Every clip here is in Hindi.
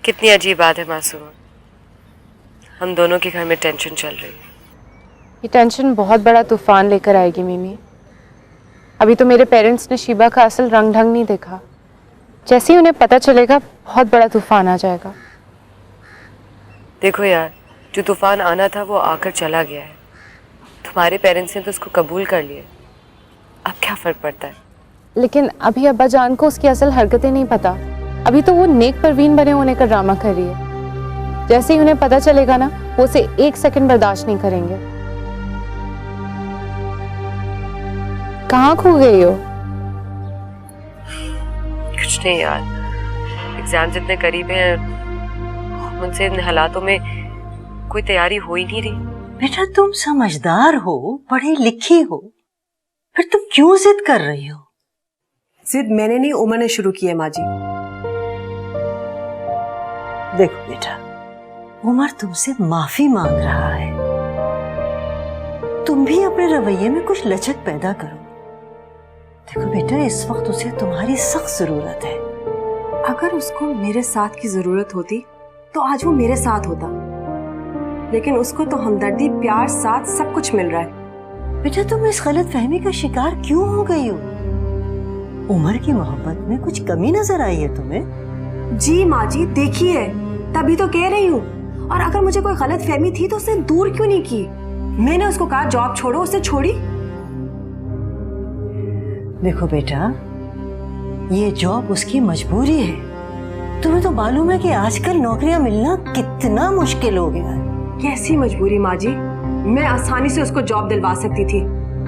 कितनी अजीब बात है मासूम, हम दोनों के घर में टेंशन चल रही है। ये टेंशन बहुत बड़ा तूफान लेकर आएगी मिमी। अभी तो मेरे पेरेंट्स ने शिबा का असल रंग ढंग नहीं देखा। जैसे ही उन्हें पता चलेगा बहुत बड़ा तूफान आ जाएगा। देखो यार, जो तूफान आना था वो आकर चला गया है। तुम्हारे पेरेंट्स ने तो उसको कबूल कर लिया, अब क्या फर्क पड़ता है। लेकिन अभी अब्बा जान को उसकी असल हरकतें नहीं पता। अभी तो वो नेक परवीन बने होने का ड्रामा कर रही है। जैसे ही उन्हें पता चलेगा ना, वो उसे एक सेकंड बर्दाश्त नहीं करेंगे। कहाँ खो गई हो? कुछ नहीं यार, एग्जाम जितने करीब हैं, मुझसे इन हालातों में कोई तैयारी हो ही नहीं रही। बेटा तुम समझदार हो, पढ़ी लिखी हो, फिर तुम क्यों जिद कर रही हो? जिद मैंने नहीं, उमर ने शुरू की है माँ जी। देखो बेटा, उमर तुमसे माफी मांग रहा है। तुम भी अपने रवैये में कुछ लचक पैदा करो। देखो बेटा, इस वक्त उसे तुम्हारी सख्त जरूरत है। अगर उसको मेरे साथ की जरूरत होती तो आज वो मेरे साथ होता, लेकिन उसको तो हमदर्दी, प्यार, साथ सब कुछ मिल रहा है। बेटा तुम इस गलत फहमी का शिकार क्यों हो गई हो? उमर की मोहब्बत में कुछ कमी नजर आई है तुम्हें? जी माँ जी, देखी है, तभी तो कह रही हूँ। और अगर मुझे कोई गलत फहमी थी तो उसने दूर क्यों नहीं की? मैंने उसको कहा जॉब छोड़ो, उसने छोड़ी। देखो बेटा, ये जॉब उसकी मजबूरी है। तुम्हें तो मालूम है कि आजकल नौकरियां मिलना कितना मुश्किल हो गया है। कैसी मजबूरी माँ जी? मैं आसानी से उसको जॉब दिलवा सकती थी,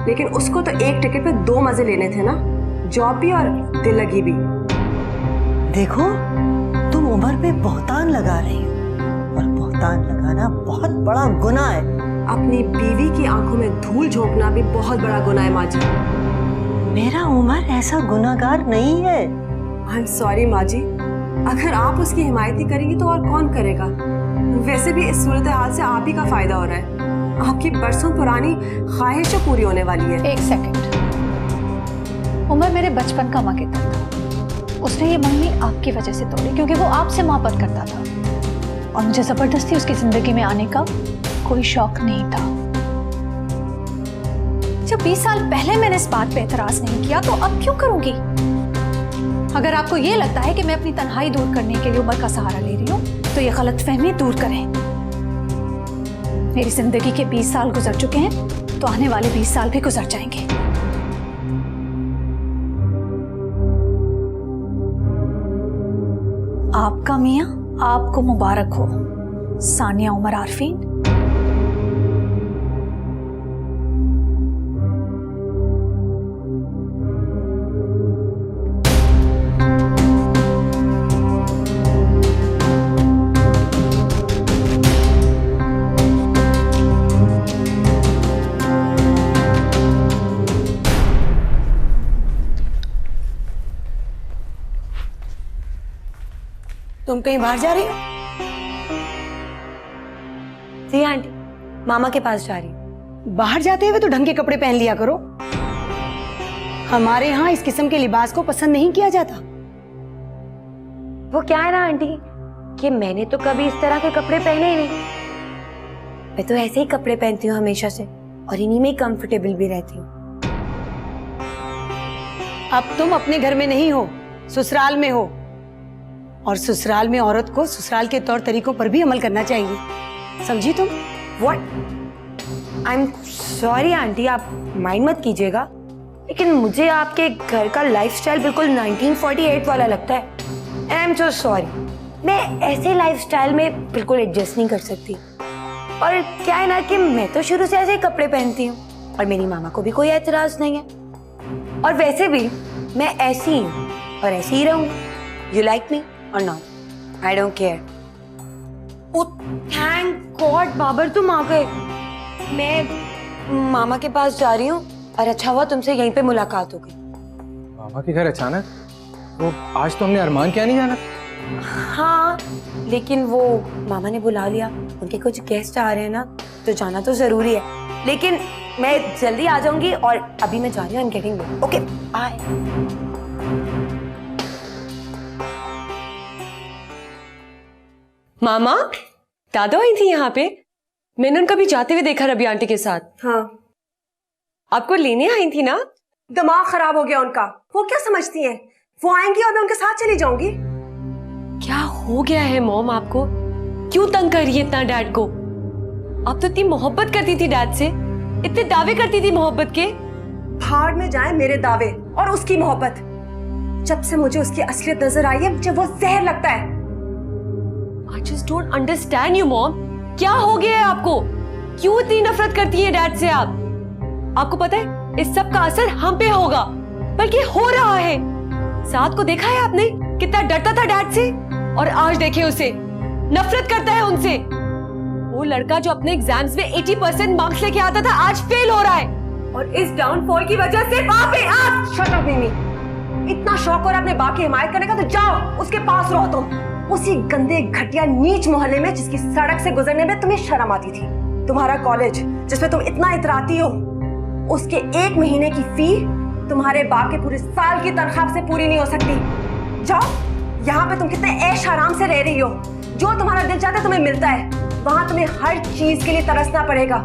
लेकिन उसको तो एक टिकट पे दो मजे लेने थे ना, जॉब भी और दिल लगी भी। देखो, तुम उमर पे बहतान लगा रही हो, और बहतान लगाना बहुत बड़ा गुनाह है। अपनी बीवी की आंखों में धूल झोंकना भी बहुत बड़ा गुनाह है माँ जी। मेरा उमर ऐसा गुनाहगार नहीं है। आई एम सॉरी माँ जी, अगर आप उसकी हिमायत ही करेंगी तो और कौन करेगा? वैसे भी इस सूरत हाल से आप ही का फायदा हो रहा है। आपकी बरसों पुरानी ख्वाहिश पूरी होने वाली है। एक सेकंड, उमर मेरे बचपन का मकेता था। उसने ये मंगनी आपकी वजह से तोड़ी क्योंकि वो आपसे मोहब्बत करता था, और मुझे जबरदस्ती उसकी जिंदगी में आने का कोई शौक नहीं था। जब 20 साल पहले मैंने इस बात पे एतराज नहीं किया तो अब क्यों करूंगी? अगर आपको ये लगता है कि मैं अपनी तन्हाई दूर करने के लिए उमर का सहारा ले रही हूँ, तो ये गलतफहमी दूर करें। मेरी जिंदगी के 20 साल गुजर चुके हैं, तो आने वाले 20 साल भी गुजर जाएंगे। आपका मियां आपको मुबारक हो, सानिया उमर आरफीन। तुम कहीं बाहर जा रही हो? जी आंटी, मामा के पास जा रही हूँ। बाहर जाते हुए तो ढंग के कपड़े पहन लिया करो। हमारे यहाँ इस किस्म के लिबास को पसंद नहीं किया जाता। वो क्या है ना आंटी कि मैंने तो कभी इस तरह के कपड़े पहने ही नहीं। मैं तो ऐसे ही कपड़े पहनती हूँ हमेशा से, और इन्हीं में कंफर्टेबल भी रहती हूँ। अब तुम अपने घर में नहीं हो, ससुराल में हो, और ससुराल में औरत को ससुराल के तौर तरीकों पर भी अमल करना चाहिए, समझी तुम? What? I am sorry aunty, आप माइंड मत कीजिएगा, लेकिन मुझे आपके घर का लाइफस्टाइल बिल्कुल 1948 वाला लगता है। And I am so sorry, मैं ऐसे लाइफस्टाइल में बिल्कुल एडजस्ट नहीं कर सकती। और क्या है ना कि मैं तो शुरू से ऐसे ही कपड़े पहनती हूँ, और मेरी मामा को भी कोई एतराज नहीं है। और वैसे भी मैं ऐसी ही हूँ और ऐसी ही रहूंगी। You like me or not, I don't care. Oh thank god Babar, तुम आ गए। मैं मामा के पास जा रही हूँ, और अच्छा हुआ तुमसे यहीं पे मुलाकात हो गई। मामा के घर अचानक? तो आज तो हमने अरमान क्या नहीं जाना? हाँ, लेकिन वो मामा ने बुला लिया, उनके कुछ गेस्ट आ रहे हैं ना, तो जाना तो जरूरी है। लेकिन मैं जल्दी आ जाऊंगी, और अभी मैं जा रही हूँ। I am getting late. Okay bye. मामा, दादा आई थी यहाँ पे? मैंने उनका भी जाते हुए देखा रबी आंटी के साथ। हाँ, आपको लेने आई थी ना? दिमाग खराब हो गया उनका। वो क्या समझती हैं? वो आएंगी और मैं उनके साथ चली जाऊंगी। क्या हो गया है मॉम आपको? क्यों तंग कर रही है इतना डैड को? आप तो इतनी मोहब्बत करती थी डैड से, इतने दावे करती थी मोहब्बत के। भाड़ में जाए मेरे दावे और उसकी मोहब्बत। जब से मुझे उसकी असलियत नजर आई है, मुझे वो जहर लगता है। I just don't understand you, mom. क्या हो गया है आपको? क्यों इतनी नफरत करती है डैड से आप? आपको पता है इस सब का असर हम पे होगा, बल्कि हो रहा है। साथ को देखा है आपने कितना डरता था डैड से, और आज देखे उसे, नफरत करता है उनसे। वो लड़का जो अपने एग्जाम्स में 80% मार्क्स लेके आता था, आज फेल हो रहा है, और इस डाउनफॉल की वजह से आप पे आप। शट अप मिमी। इतना शौक और अपने बाप की हिमायत करने का तो जाओ उसके पास रहो तुम, उसी गंदे घटिया नीच मोहल्ले में जिसकी सड़क से गुजरने में तुम्हें शर्म आती थी। तुम्हारा कॉलेज जिसमें तुम इतना इतराती हो, उसके 1 महीने की फी तुम्हारे बाप के पूरे साल की तनख्वाह से पूरी नहीं हो सकती। जाओ, यहाँ पे तुम कितने ऐश आराम से रह रही हो, जो तुम्हारा दिल चाहता है तुम्हें मिलता है, वहां तुम्हें हर चीज के लिए तरसना पड़ेगा।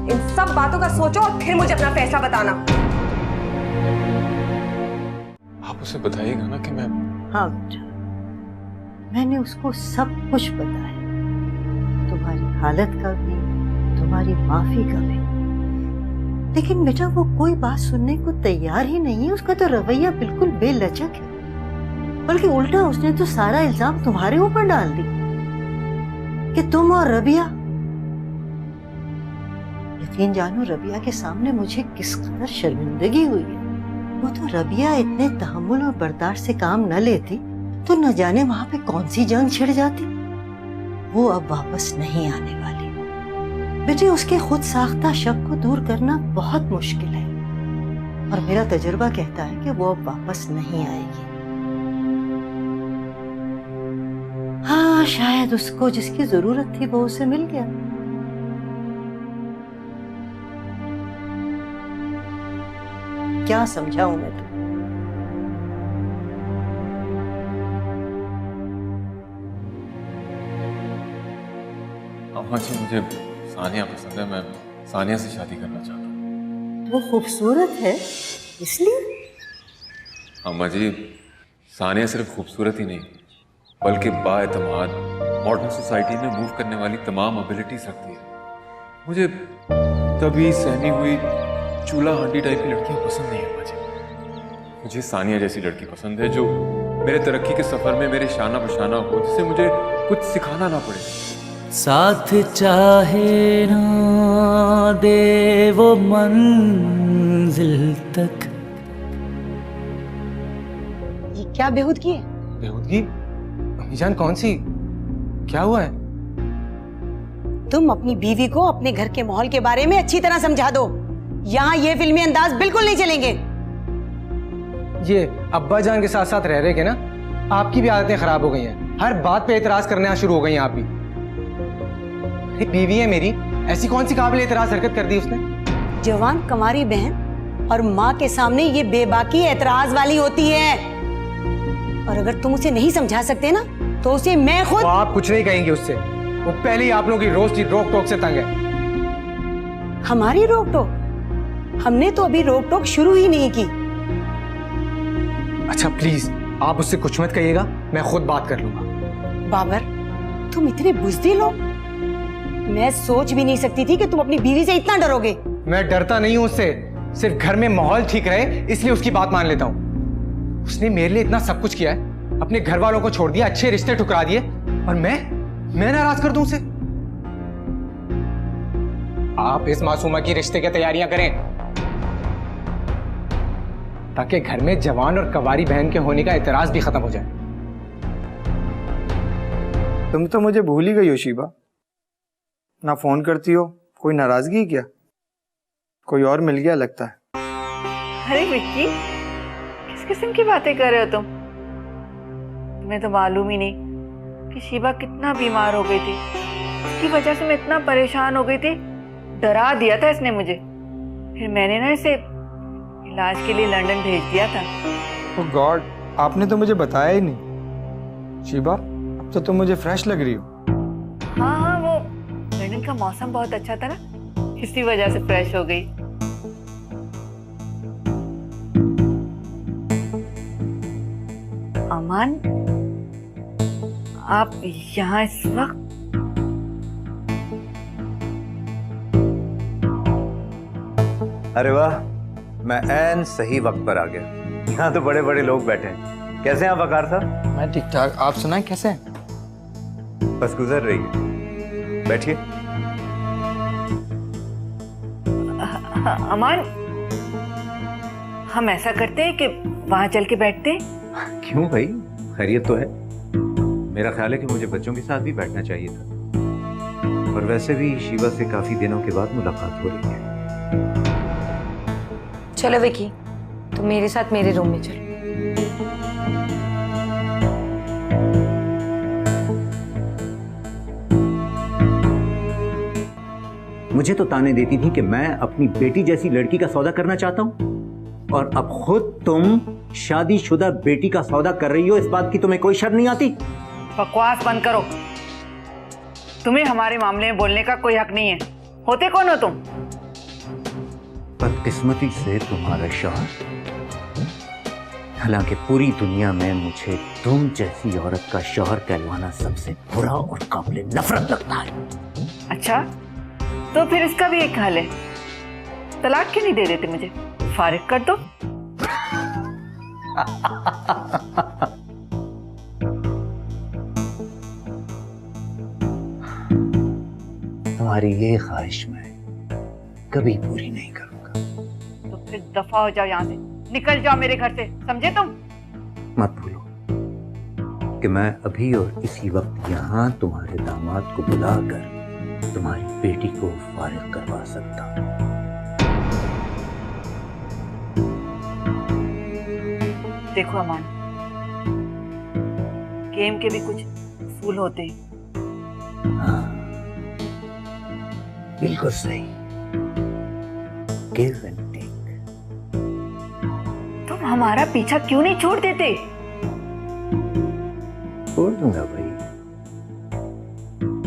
इन सब बातों का सोचो और फिर मुझे अपना फैसला बताना। आप उसे बताइएगा ना कि मैं। हाँ बेटा, मैंने उसको सब कुछ बताया, तुम्हारी हालत का भी, तुम्हारी माफी का भी। लेकिन बेटा वो कोई बात सुनने को तैयार ही नहीं है। उसका तो रवैया बिल्कुल बेलचक है, बल्कि उल्टा उसने तो सारा इल्जाम तुम्हारे ऊपर डाल दी कि तुम और रबिया। यकीन जानो रबिया के सामने मुझे किस कदर शर्मिंदगी हुई है। वो तो रबिया इतने तहम्मुल और बर्दाश्त से काम न लेती तो न जाने वहां पे कौन सी जंग छिड़ जाती। वो अब वापस नहीं आने वाली। बेटे उसके खुद साख्ता शक को दूर करना बहुत मुश्किल है, और मेरा तजुर्बा कहता है कि वो अब वापस नहीं आएगी। हाँ, शायद उसको जिसकी जरूरत थी वो उसे मिल गया। क्या समझाऊं मैं तुम्हें? अम्मा जी, मुझे सानिया पसंद है। मैं सानिया से शादी करना चाहता हूँ। वो खूबसूरत है इसलिए? अम्मा जी, सानिया सिर्फ खूबसूरत ही नहीं, बल्कि बाएतमाद, मॉडर्न सोसाइटी में मूव करने वाली तमाम एबिलिटीज रखती है। मुझे तभी सहनी हुई चूल्हा हांडी टाइप की लड़कियां पसंद नहीं है अम्मा जी। मुझे सानिया जैसी लड़की पसंद है जो मेरे तरक्की के सफर में मेरे शाना बशाना हो, जिसे मुझे कुछ सिखाना ना पड़े। साथ चाहे ना दे वो मंजिल तक। ये क्या बेहूदगी है? बेहूदगी? अम्मी जान कौन सी? क्या हुआ है? तुम अपनी बीवी को अपने घर के माहौल के बारे में अच्छी तरह समझा दो। यहाँ ये फिल्मी अंदाज बिल्कुल नहीं चलेंगे। ये अब्बा जान के साथ साथ रह रहे के ना, आपकी भी आदतें खराब हो गई हैं। हर बात पे एतराज करना शुरू हो गई हैं आप भी। अरे बीवी है मेरी, ऐसी कौन सी काबिल एतराज हरकत कर दी उसने? जवान कमारी बहन और माँ के सामने ये बेबाकी एतराज वाली होती है, और अगर तुम उसे नहीं समझा सकते ना तो उसे मैं खुद। वो आप कुछ नहीं कहेंगे उससे, वो पहले ही आप लोगों की रोज की रोक टोक से तंग है। हमारी रोक टोक? हमने तो अभी रोक टोक शुरू ही नहीं की। अच्छा प्लीज आप उससे कुछ मत कहिएगा, मैं खुद बात कर लूंगा। बाबर, तुम इतने बुज़दिल हो। मैं सोच भी नहीं सकती थी कि तुम अपनी बीवी से इतना डरोगे। मैं डरता नहीं हूं उससे, सिर्फ घर में माहौल ठीक रहे इसलिए उसकी बात मान लेता हूं। उसने मेरे लिए इतना सब कुछ किया है, अपने घर वालों को छोड़ दिया, अच्छे रिश्ते ठुकरा दिए, और मैं नाराज कर दूं उसे? आप इस मासूमा की रिश्ते की तैयारियां करें ताकि घर में जवान और कवारी बहन के होने का एतराज भी खत्म हो जाए। तुम तो मुझे भूल ही गई हो शीबा, ना फोन करती हो। कोई नाराजगी क्या? कोई और मिल गया लगता है। अरे विक्की, किस किस्म की बातें कर रहे हो तुम? तुम्हें तो मालूम ही नहीं कि शीबा कितना बीमार हो गई थी। उसकी वजह से मैं इतना परेशान हो गई थी, डरा दिया था इसने मुझे। फिर मैंने ना इसे इलाज के लिए लंदन भेज दिया था। ओह गॉड, आपने तो मुझे बताया ही नहीं। शीबा, अब तो तुम मुझे फ्रेश लग रही हो। मौसम बहुत अच्छा था ना, इसी वजह से फ्रेश हो गई। अमान, आप यहाँ इस वक्त? अरे वाह, मैं ऐन सही वक्त पर आ गया। यहाँ तो बड़े बड़े लोग बैठे हैं। कैसे हैं आप वकार साहब? मैं ठीक ठाक, आप सुनाएं कैसे हैं? बस गुजर रही है, बैठिए। अमान, हम ऐसा करते हैं कि वहां चल के बैठते हैं। क्यों भाई, खैरियत तो है? मेरा ख्याल है कि मुझे बच्चों के साथ भी बैठना चाहिए था, और वैसे भी शीबा से काफी दिनों के बाद मुलाकात हो रही है। चलो विकी, तुम मेरे साथ मेरे रूम में चलो। मुझे तो ताने देती थी कि मैं अपनी बेटी जैसी लड़की का सौदा करना चाहता हूँ, और अब खुद तुम शादीशुदा बेटी का सौदा कर रही हो। इस बात की तुम्हें कोई शर्म नहीं आती? बकवास बंद करो। तुम्हें हमारे मामले में बोलने का कोई हक नहीं है। होते कौन हो तुम? बदकिस्मती से तुम्हारा शौहर। हालांकि पूरी दुनिया में मुझे तुम जैसी औरत का शौहर कहलवाना सबसे बुरा और काबिल नफरत लगता है। अच्छा, तो फिर इसका भी एक हल है। तलाक क्यों नहीं दे देते मुझे? फारिग कर दो। तुम्हारी ये ख्वाहिश मैं कभी पूरी नहीं करूंगा। तो फिर दफा हो जाओ यहाँ से, निकल जाओ मेरे घर से, समझे तुम? मत भूलो कि मैं अभी और इसी वक्त यहाँ तुम्हारे दामाद को बुलाकर तुम्हारी बेटी को फारिग करवा सकता हूँ। देखो अमान, गेम के भी कुछ उसूल होते हैं। हाँ, बिल्कुल सही। Give and take. तुम हमारा पीछा क्यों नहीं छोड़ देते? छोड़ दूंगा भाई,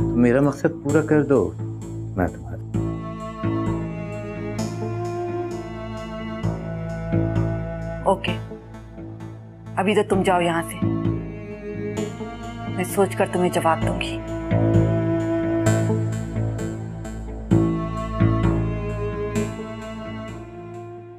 तुम मेरा मकसद पूरा कर दो, मैं तुम्हारा। ओके, अभी तो तुम जाओ यहाँ से, मैं सोचकर तुम्हें जवाब दूंगी।